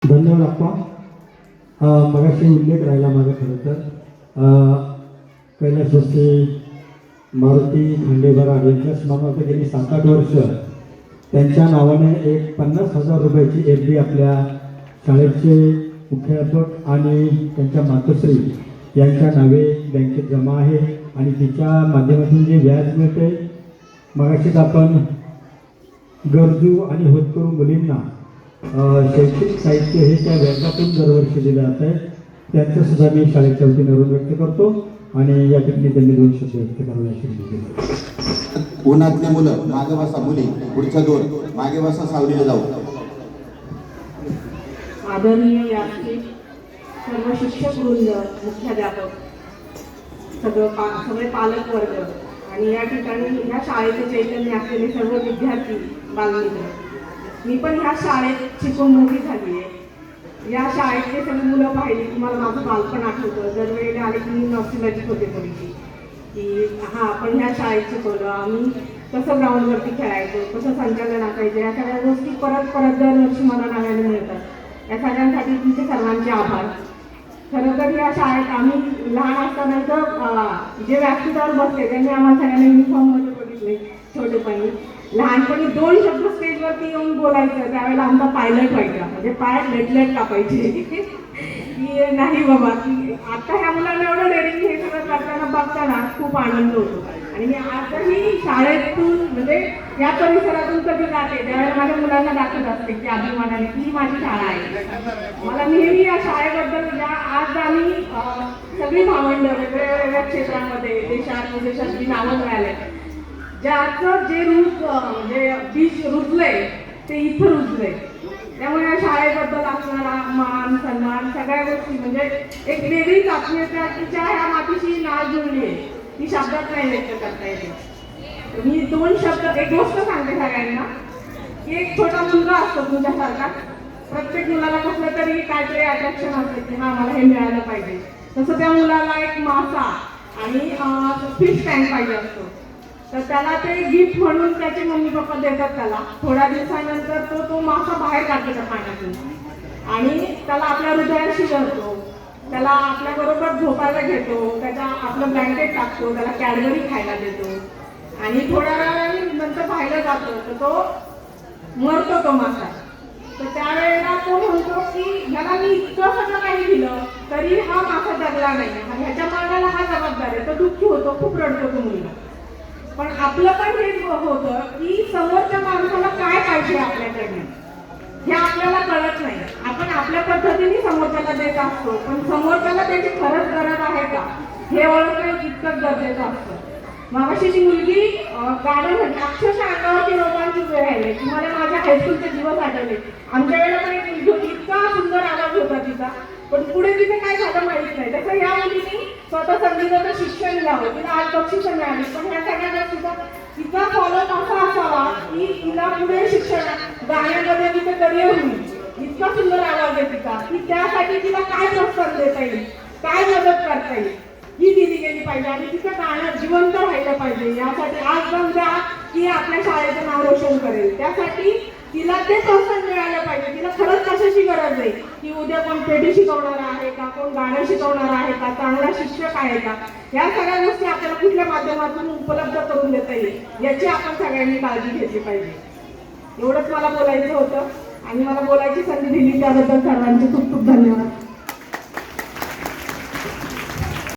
धन्यवाद अप्पा. मगाशी उल्लेख राहिला माझा. खरं तर कैलासवरती मारुती खांडेबराड यांच्या स्मरणार्थ गेली 7-8 वर्ष त्यांच्या नावाने एक 50,000 रुपयाची FD आपल्या शाळेचे मुख्याध्यापक आणि त्यांच्या मातोश्री यांच्या नावे बँकेत जमा आहे आणि तिच्या माध्यमातून जे व्याज मिळते, मगाशीच आपण गरजू आणि होतकरू मुलींना शैक्षणिक साहित्य हे त्या व्याजातून दरवर्षी दिलं जात आहे. त्यांचं सुद्धा मी शाळेच्या वतीने ऋण व्यक्त करतो आणि या ठिकाणी त्यांनी 2 शब्द व्यक्त करण्याची विनंती केली. उन्हातले मुलं मागे बसा, मुली पुढच्या 2 मागे बसा, सावलीला जाऊ. आदरणीय व्यासपीठ, सर्व शिक्षक वृंद, मुख्याध्यापक, सगळे पालक वर्ग आणि या ठिकाणी ह्या शाळेचे चैतन्य असलेले सर्व विद्यार्थी बालमित्र. मी पण ह्या शाळेत शिकून मोठी झाली आहे. या शाळेतले सगळी मुलं पाहिली की मला माझं बालपण आठवतं. दरवेळी आले की मी नॉस्टॅल्जिक होते थोडीशी की हां, आपण ह्या शाळेत शिकवलं, आम्ही कसं ग्राउंडवरती खेळायचो, कसं संचालन असायचं. या सगळ्या गोष्टी परत दरवर्षी मला नव्याने मिळतात. या सगळ्यांसाठी तुमचे सर्वांचे आभार. खरं तर या शाळेत आम्ही लहान असताना तर जे व्यासपीठावर बसले त्यांनी आम्हाला सगळ्यांना युनिफॉर्ममध्ये बघितले. छोटेपणी लहानपणी 2 शब्द स्टेजवरती येऊन बोलायचं, त्यावेळेला आमचा पायलट व्हायचा, म्हणजे पाय लेट कापायचे की नाही बाबा. की आता ह्या मुलांना एवढं डेअरिंग हे सगळं करताना बघताना खूप आनंद होतो. आणि मी आजही शाळेतून म्हणजे या परिसरातून कधी जाते त्यावेळेला माझ्या मुलांना दाखवत असते की अभिमानाने की ही माझी शाळा आहे. मला नेहमी या शाळेबद्दल आज आम्ही सगळी भावंड वेगवेगळ्या क्षेत्रामध्ये देशात विदेशात जी नावं मिळाले, ज्याचं जे रूप म्हणजे बीज रुजलंय ते इथं रुजलंय. त्यामुळे या शाळेबद्दल असणारा मान सन्मान सगळ्या गोष्टी म्हणजे एक वेगळीच आत्मीयता तिच्या ह्या मातीशी नाळ जुळली आहे, ती शब्दात नाही व्यक्त करता येते. मी 2 शब्द एक गोष्ट सांगते सगळ्यांना की एक छोटा मुलगा असतो तुमच्यासारखा. प्रत्येक मुलाला कसलं तरी काहीतरी अट्रॅक्शन असते की हां मला हे मिळालं पाहिजे. तसं त्या मुलाला एक मासा आणि फिश टँक पाहिजे असतो. तर त्याला ते गिफ्ट म्हणून त्याचे मम्मी पप्पा देतात त्याला. थोड्या दिवसानंतर तो मासा बाहेर काढतो त्या पाण्यातून आणि त्याला आपल्या हृदयाशी धरतो, त्याला आपल्याबरोबर झोपायला घेतो, त्याचा आपलं ब्लँकेट टाकतो, त्याला कॅडबरी खायला देतो आणि थोड्या वेळानंतर बाहेर जातो तर तो मरतो तो मासा. तर त्यावेळेला तो म्हणतो की ह्याला मी इतकं सगळं काही दिलं तरी हा मासा जगला नाही, ह्याच्या मागाला हा जबाबदार आहे. तो दुःखी होतो, खूप रडतो तो मुलगा. पण आपलं पण हेच होतं की समोरच्या माणसाला काय पाहिजे आपल्याकडनं हे आपल्याला कळत नाही. आपण आपल्या पद्धतीने समोरच्याला देत असतो, पण समोरच्याला त्याची खरंच गरज आहे का हे ओळखणं इतकंच गरजेचं असतं. मागाशी जी मुलगी गाणं म्हणते, अक्षरशः अंगावरती रोमांच उभे राहिले की मला माझ्या हायस्कूलचे दिवस आठवले. आमच्या वेळेला पण एक मुलगी होती, इतका सुंदर आवाज होता तिचा, पण पुढे तिथे काय झालं माहीत नाही. तसं ह्या मुलीने स्वतः संगीताचं शिक्षण घ्यावं, तिला आज बक्षिसं मिळाली. पण ह्या सगळ्या गोष्टीचा तिचा फॉलो असा असावा की तिला पुढे शिक्षण गाण्यामध्ये तिचं करिअर होईल. इतका सुंदर आवाज आहे तिचा की त्यासाठी तिला काय प्रोत्साहन देता येईल, काय मदत करता येईल ही दिली गेली पाहिजे आणि तिचं गाणं जिवंत राहिलं पाहिजे. यासाठी आज समजा की आपल्या शाळेचं नाव रोशन करेल, त्यासाठी तिला ते प्रोत्साहन मिळालं पाहिजे. तिला खरंच कशाची गरज आहे की उद्या कोण पेटी शिकवणार आहे का, कोण गाणं शिकवणार आहे का, चांगला शिक्षक आहे का, या सगळ्या गोष्टी आपल्याला कुठल्या माध्यमातून उपलब्ध करून देता येईल याची आपण सगळ्यांनी काळजी घेतली पाहिजे. एवढंच मला बोलायचं होतं आणि मला बोलायची संधी दिली त्याबद्दल सर्वांचे खूप खूप धन्यवाद.